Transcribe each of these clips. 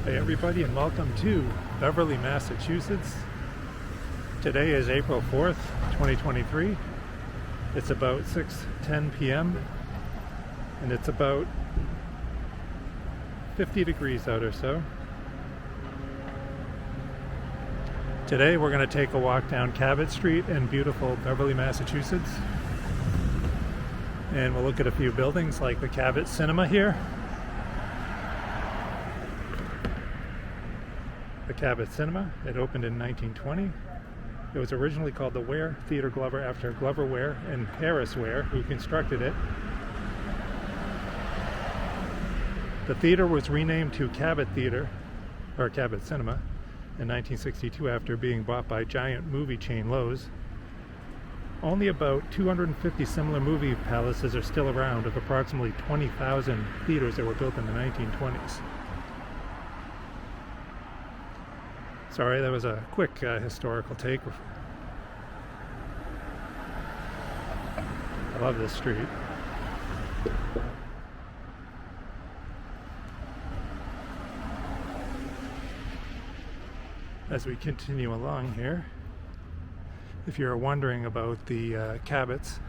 Hey everybody, and welcome to Beverly, Massachusetts. Today is April 4th, 2023. It's about 6:10 p.m. and it's about 50 degrees out or so. Today we're going to take a walk down Cabot Street in beautiful Beverly, Massachusetts. And we'll look at a few buildings like the Cabot Cinema here. The Cabot Cinema, it opened in 1920. It was originally called the Ware Theatre Glover after Glover Ware and Parish Ware, who constructed it. The theater was renamed to Cabot Theatre, or Cabot Cinema, in 1962 after being bought by giant movie chain Lowe's. Only about 250 similar movie palaces are still around of approximately 20,000 theaters that were built in the 1920s. Sorry, that was a quick historical take. I love this street. As we continue along here, if you're wondering about the Cabots,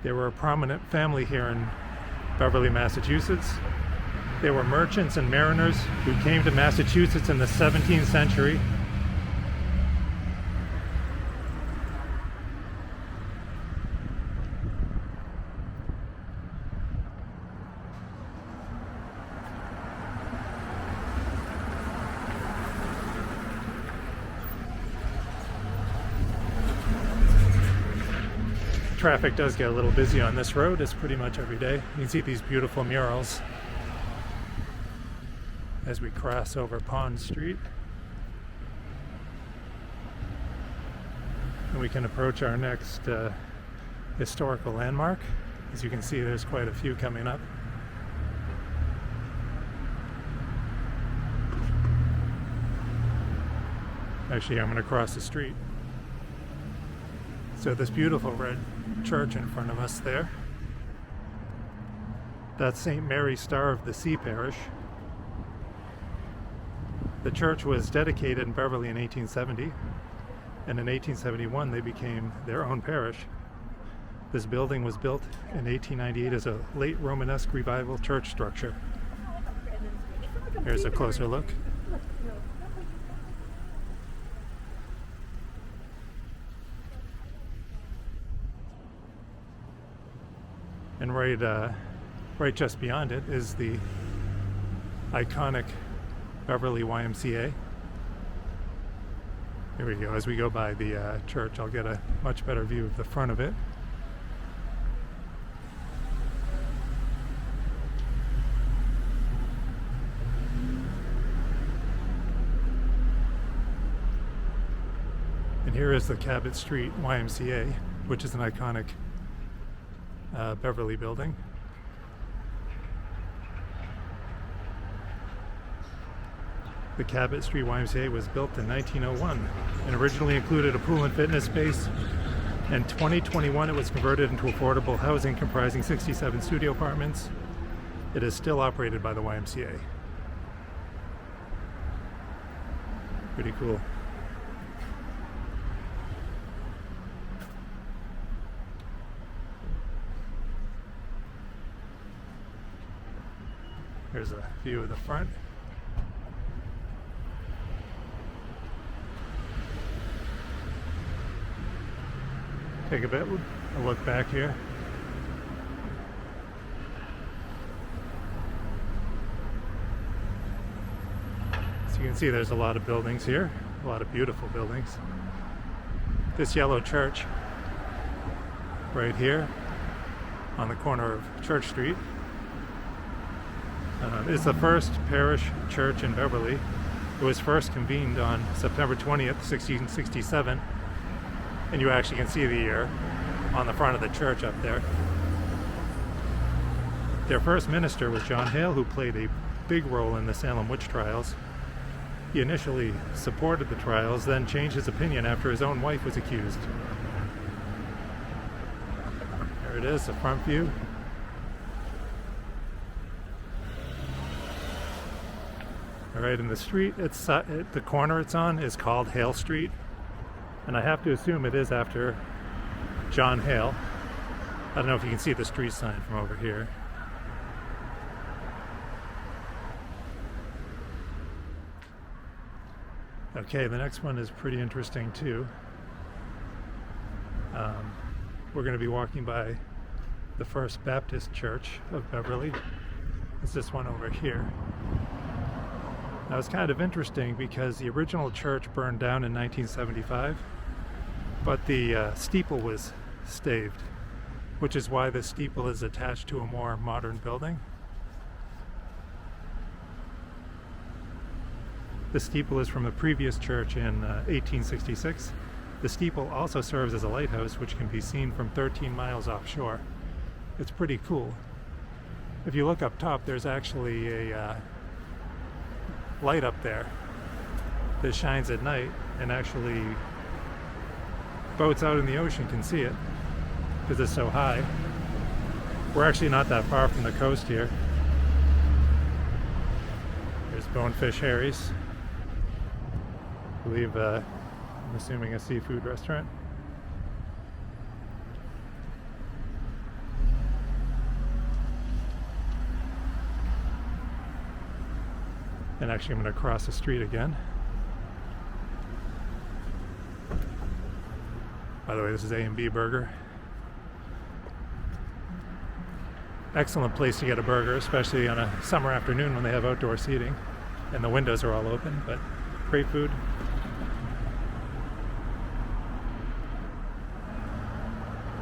they were a prominent family here in Beverly, Massachusetts. They were merchants and mariners who came to Massachusetts in the 17th century. Traffic does get a little busy on this road, as pretty much every day. You can see these beautiful murals as we cross over Pond Street. And we can approach our next historical landmark. As you can see, there's quite a few coming up. Actually, I'm going to cross the street. So this beautiful red church in front of us there, that's St. Mary Star of the Sea Parish. The church was dedicated in Beverly in 1870, and in 1871 they became their own parish. This building was built in 1898 as a late Romanesque revival church structure. Here's a closer look. And right just beyond it is the iconic Beverly YMCA. Here we go. As we go by the church, I'll get a much better view of the front of it. And here is the Cabot Street YMCA, which is an iconic Beverly building. The Cabot Street YMCA was built in 1901 and originally included a pool and fitness space. In 2021, it was converted into affordable housing comprising 67 studio apartments. It is still operated by the YMCA. Pretty cool. Here's a view of the front. Take a look back here. So you can see there's a lot of buildings here, a lot of beautiful buildings. This yellow church right here on the corner of Church Street is the first parish church in Beverly. It was first convened on September 20th, 1667. And you actually can see the year on the front of the church up there. Their first minister was John Hale, who played a big role in the Salem witch trials. He initially supported the trials, then changed his opinion after his own wife was accused. There it is, the front view. All right, and the street, the corner it's on is called Hale Street, and I have to assume it is after John Hale. I don't know if you can see the street sign from over here. Okay, the next one is pretty interesting too. We're going to be walking by the First Baptist Church of Beverly. It's this one over here. Now it's kind of interesting because the original church burned down in 1975, but the steeple was staved, which is why the steeple is attached to a more modern building. The steeple is from the previous church in 1866. The steeple also serves as a lighthouse, which can be seen from 13 miles offshore. It's pretty cool. If you look up top, there's actually a light up there that shines at night, and actually boats out in the ocean can see it because it's so high. We're actually not that far from the coast here. There's Bonefish Harry's. I believe, I'm assuming a seafood restaurant. And actually I'm going to cross the street again. By the way, this is A&B Burger. Excellent place to get a burger, especially on a summer afternoon when they have outdoor seating and the windows are all open, but great food.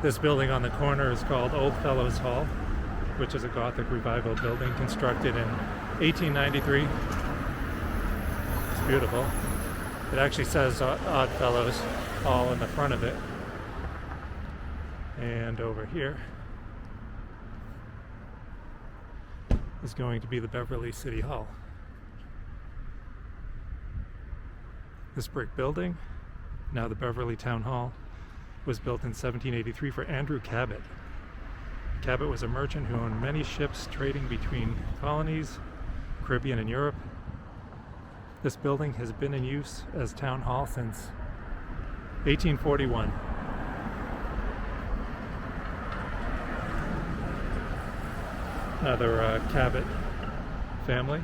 This building on the corner is called Old Fellows Hall, which is a Gothic Revival building constructed in 1893. It's beautiful. It actually says Odd Fellows Hall in the front of it. And over here is going to be the Beverly City Hall. This brick building, now the Beverly Town Hall, was built in 1783 for Andrew Cabot. Cabot was a merchant who owned many ships trading between colonies, Caribbean and Europe. This building has been in use as town hall since 1841. Another Cabot family.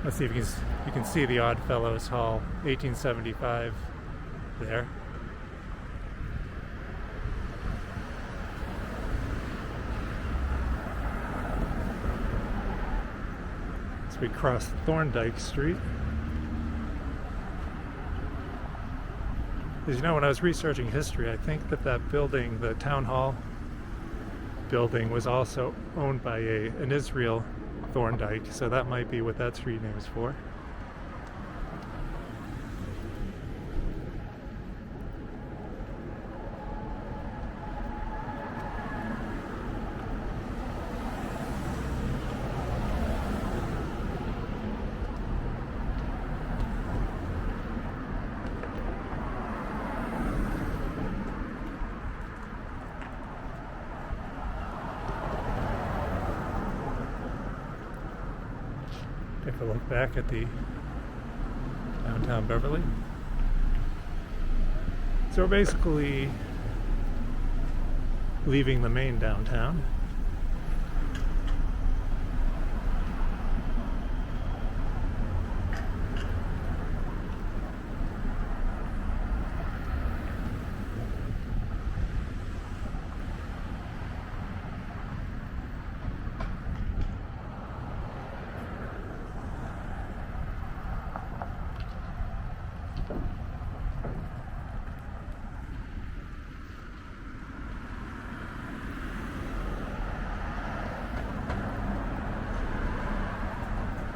Let's see if you can see the Odd Fellows Hall, 1875 there. As we cross Thorndike Street. As you know, when I was researching history, I think that building, the town hall building, was also owned by an Israel Thorndike, so that might be what that street name is for. Take a look back at the downtown Beverly. So we're basically leaving the main downtown.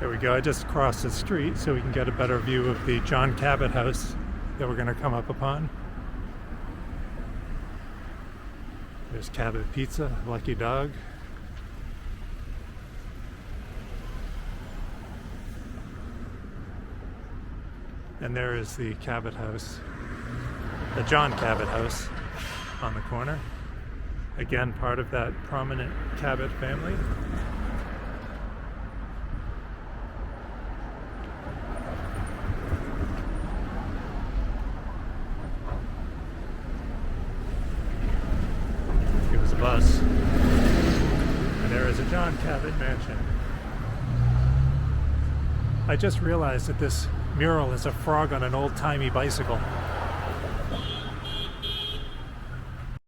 There we go. I just crossed the street so we can get a better view of the John Cabot house that we're going to come up upon. There's Cabot Pizza, Lucky Dog. And there is the Cabot house, the John Cabot house on the corner. Again, part of that prominent Cabot family. bus. And there is a John Cabot mansion. I just realized that this mural is a frog on an old-timey bicycle.